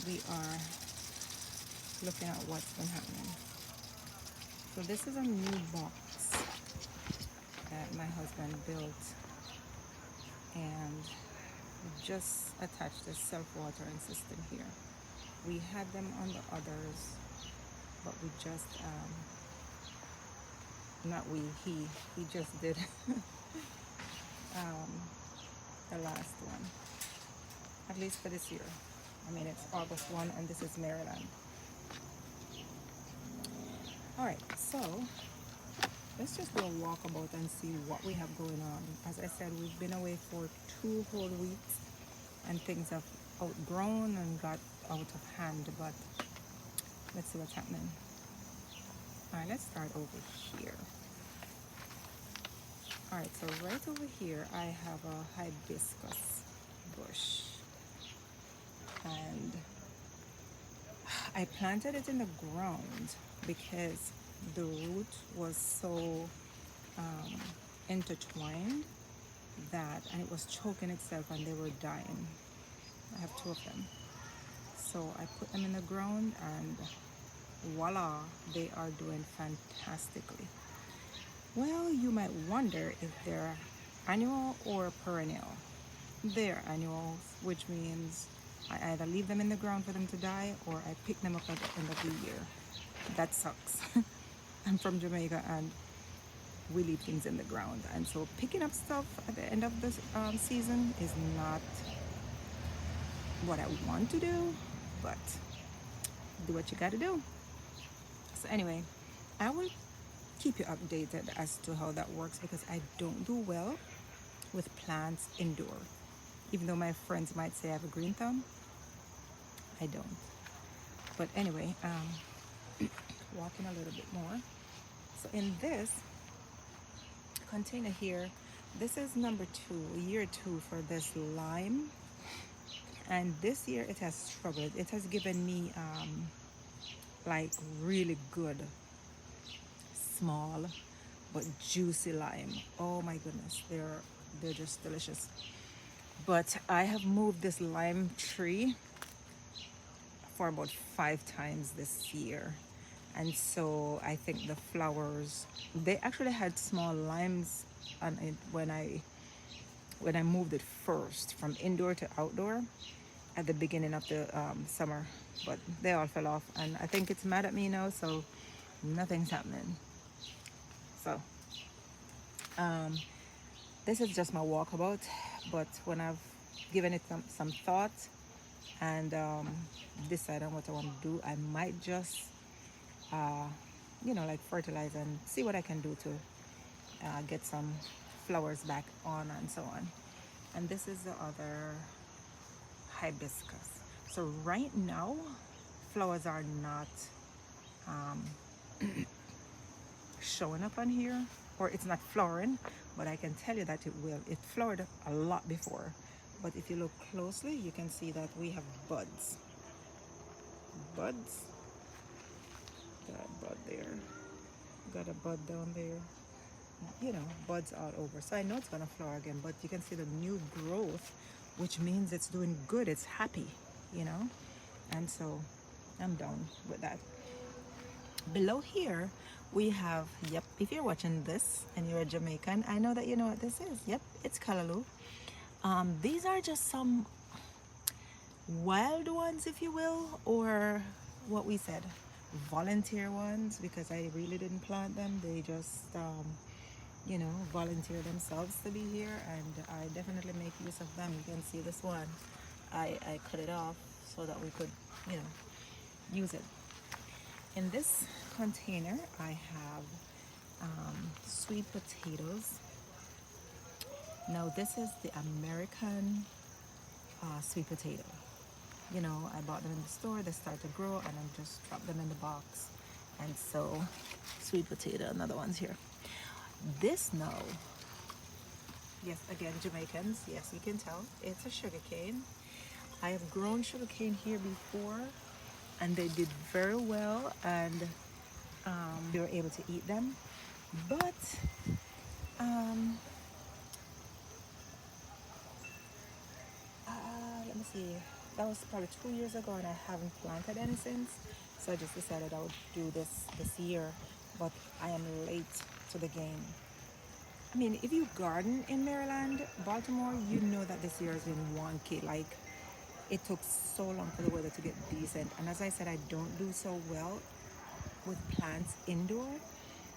we are looking at what's been happening. So this is a new box that my husband built, and we just attached a self-watering system here. We had them on the others, but we just not we he just did um, the last one, at least for this year. I mean, it's August 1 and this is Maryland. All right, so let's just do a walkabout and see what we have going on. As I said, we've been away for 2 whole weeks and things have outgrown and got out of hand, but let's see what's happening. All right, let's start over here. All right, so right over here I have a hibiscus bush, and I planted it in the ground because the root was so intertwined that, and it was choking itself and they were dying. I have 2 of them. So I put them in the ground and voila, they are doing fantastically. Well, you might wonder if they're annual or perennial. They're annuals, which means I either leave them in the ground for them to die or I pick them up at the end of the year. That sucks. I'm from Jamaica and we leave things in the ground, and so picking up stuff at the end of this season is not what I want to do, but do what you gotta do. So anyway, I will keep you updated as to how that works because I don't do well with plants indoor. Even though my friends might say I have a green thumb, I don't. But anyway, walking a little bit more. So in this container here, this is number 2, year 2 for this lime, and this year it has struggled. It has given me like really good small but juicy lime. Oh my goodness, they're just delicious. But I have moved this lime tree for about 5 times this year, and so I think the flowers, they actually had small limes on it when I moved it first from indoor to outdoor at the beginning of the summer, but they all fell off and I think it's mad at me now, so nothing's happening. So this is just my walkabout, but when I've given it some thought and decide on what I want to do, I might just like fertilize and see what I can do to get some flowers back on and so on. And this is the other hibiscus. So right now flowers are not showing up on here, or it's not flowering, but I can tell you that it will. It flowered a lot before, but if you look closely you can see that we have buds. Got a bud there, got a bud down there, buds all over. So I know it's gonna flower again, but you can see the new growth, which means it's doing good, it's happy, and so I'm down with that. Below here we have, yep, if you're watching this and you're a Jamaican, I know that you know what this is. Yep, it's callaloo. These are just some wild ones, if you will, or what we said, volunteer ones, because I really didn't plant them. They just volunteer themselves to be here, and I definitely make use of them. You can see this one, I cut it off so that we could use it. In this container I have sweet potatoes. Now this is the American sweet potato. I bought them in the store, they start to grow, and I just drop them in the box. And so sweet potato, another one's here. This now, yes, again, Jamaicans, yes, you can tell it's a sugar cane. I have grown sugar cane here before and they did very well, and we were able to eat them. But let me see, That was probably 2 years ago, and I haven't planted any since. So I just decided I would do this year, but I am late to the game. I mean, if you garden in Maryland, Baltimore, you know that this year has been wonky. Like, it took so long for the weather to get decent. And as I said, I don't do so well with plants indoor.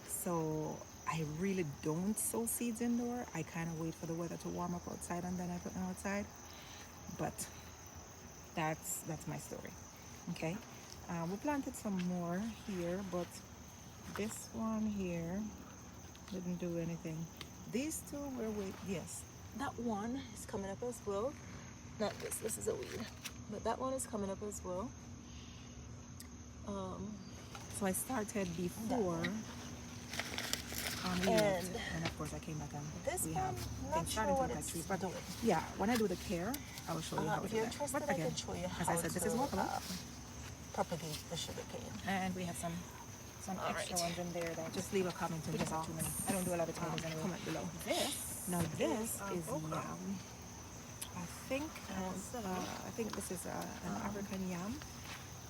So I really don't sow seeds indoor. I kind of wait for the weather to warm up outside and then I put them outside. But that's my story. Okay. We planted some more here, but this one here didn't do anything. These two were yes, that one is coming up as well. Not this is a weed, but that one is coming up as well. So I started before and of course I came back and this we one, have not sure what it's doing. Yeah, when I do the care, I will show you how if to you're do that. interested, But I again, can show you as how I said, this to, is walkable. propagate the sugarcane. And we have some extra ones in there that just leave a comment in the box. I don't do a lot of tomatoes anyway. Comment below. This is yam. I think this is an African yam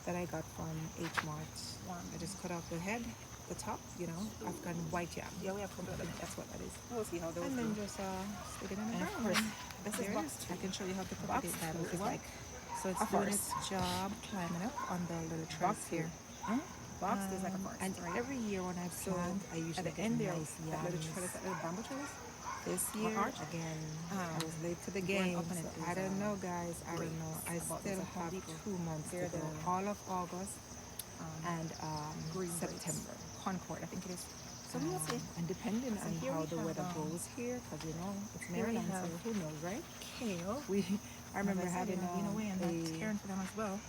that I got from H Mart. I just cut off the head, the top, African white yam. Yeah, we have that's what that is. We'll see how those. And then just stick it in the ground. This is box. I can show you how the propagate that looks like. So it's doing its job climbing up on the little trellis here. Box is like a forest. And every year when I plant, I usually get nice yams. Little bamboo trellis. This year, again, I was late to the game. So I don't know, guys. I don't know. I still have 2 months to go. All of August and September. Concord, I think it is. So we will see. And depending on how the weather goes here, because it's Maryland, so who knows, right? Kale. I remember having a caring for them as well.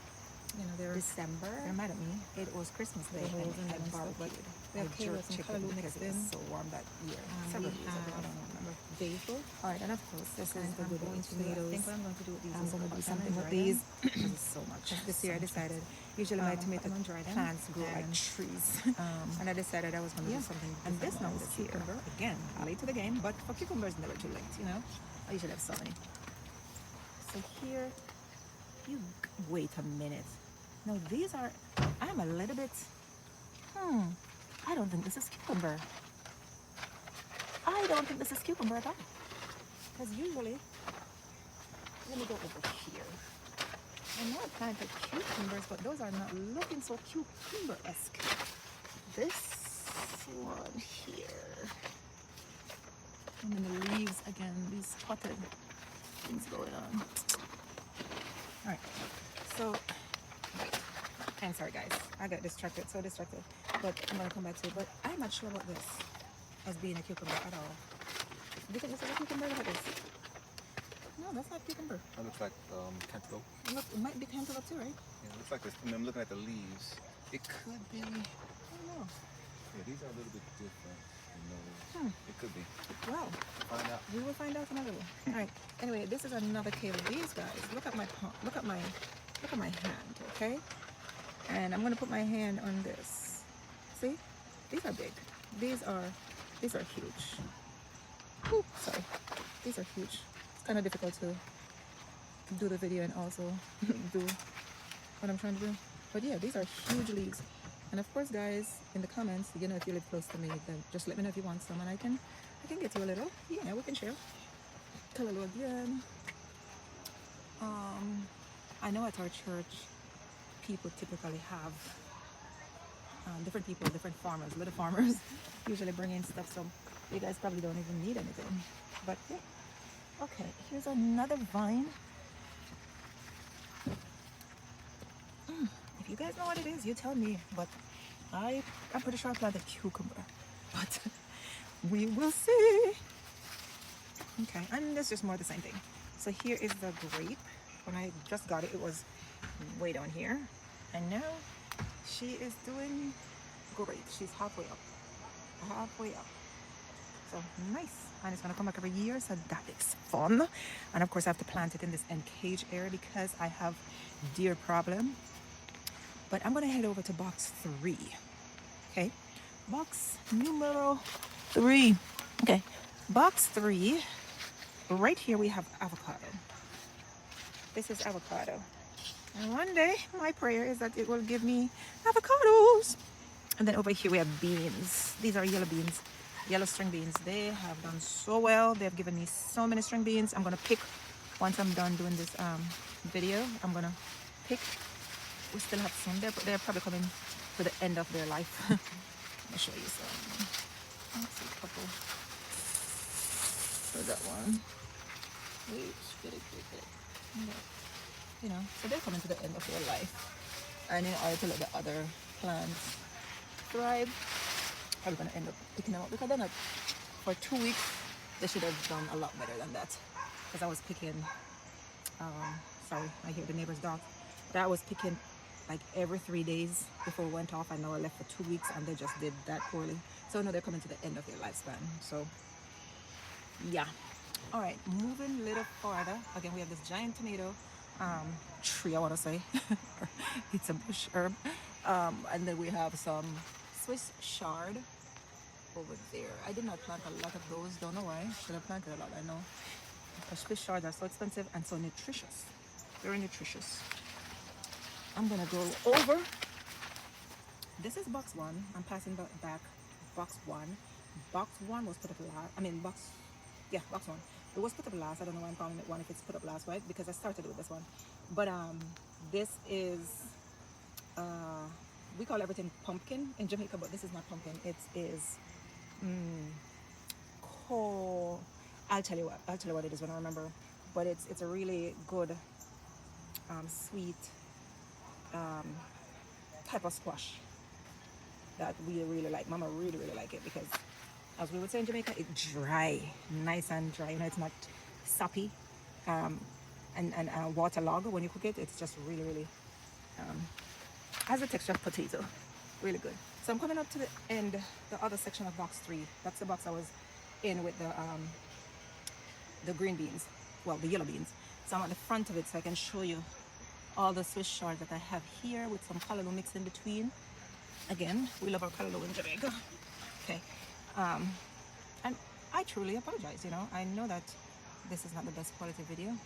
December. They're mad at me. It was Christmas Day, and I barbecued. We have jerk chicken because it was so warm that year. Several years ago, I don't remember. Basil. All right, and of course, this is the good old tomatoes. I think what I'm going to do with these, I'm going to do something with these because it's so much. This year I decided, usually my tomato plants grow like trees, and I decided I was going to do something. And this now is cucumber. Again, late to the game, but for cucumbers, never too late. I usually have so many. So here, wait a minute. No, these are, I'm a little bit, I don't think this is cucumber. I don't think this is cucumber at all. Because usually, let me go over here. I know I planted cucumbers, but those are not looking so cucumber-esque. This one here. And then the leaves, again, these spotted things going on. All right, so, I'm sorry guys, I got so distracted, but I'm gonna come back to it. But I'm not sure about this as being a cucumber at all. Do you think this is a cucumber? Look at this. No, that's not cucumber. That looks like cantaloupe. Look, it might be cantaloupe too, right? Yeah, it looks like this. I'm looking at the leaves. It could be. I don't know. Yeah, these are a little bit different. It could be. Well, Find out. we will find out another one. All right. Anyway, this is another kale. These guys, look at my hand, okay? And I'm gonna put my hand on this. See, these are big. These are huge. Ooh, sorry, these are huge. It's kind of difficult to do the video and also do what I'm trying to do. But yeah, these are huge leaves. And of course, guys, in the comments, if you live close to me, then just let me know if you want some, and I can get you a little. Yeah, we can share. Hello again. I know at our church, people typically have different people, different farmers, little farmers, usually bring in stuff. So you guys probably don't even need anything. But yeah. Okay, here's another vine. If you guys know what it is, you tell me. But I'm pretty sure I planted cucumber. But we will see. Okay, and that's just more the same thing. So here is the grape. When I just got it, it was way down here. And now she is doing great. She's halfway up. So nice. And it's gonna come back every year, so that is fun. And of course I have to plant it in this end cage area because I have deer problem. But I'm gonna head over to box 3. Okay, box numero 3. Okay, box 3. Right here we have avocado. This is avocado. And one day, my prayer is that it will give me avocados. And then over here we have beans. These are yellow beans, yellow string beans. They have done so well. They have given me so many string beans. I'm gonna pick once I'm done doing this video. I'm gonna pick. We still have some there, but they're probably coming to the end of their life. I'll show you some. Let's see, a couple. So that one. Wait, get it. Yeah. You know, so they're coming to the end of their life. And in order to let the other plants thrive, I'm gonna end up picking them up because they're not, for 2 weeks, they should have done a lot better than that. Because I was picking, sorry, I hear the neighbor's dog, but I was picking like every 3 days before we went off. I know I left for 2 weeks and they just did that poorly. So now they're coming to the end of their lifespan. So yeah. All right, moving a little farther. Again, we have this giant tomato tree, I want to say. It's a bush herb. And then we have some Swiss chard over there. I did not plant a lot of those. Don't know why. Should have planted a lot, I know. Because Swiss chards are so expensive and so nutritious. Very nutritious. I'm going to go over. This is box one. I'm passing back box one. Box one was put up last. Box one. It was put up last. I don't know why I'm calling it one if it's put up last, right? Because I started with this one. But this is, we call everything pumpkin in Jamaica, but this is not pumpkin. It is, I'll tell you what it is when I remember. But it's a really good, sweet type of squash that we really like. Mama really like it because, as we would say in Jamaica, it's dry, nice and dry. You know, it's not soppy and waterlogged when you cook it. It's just really has the texture of potato. Really good. So I'm coming up to the end, the other section of box 3. That's the box I was in with the green beans, well, the yellow beans. So I'm at the front of it so I can show you all the Swiss chard that I have here with some callaloo mixed in between. Again, we love our callaloo in Jamaica. Okay. And I truly apologize, you know. I know that this is not the best quality video.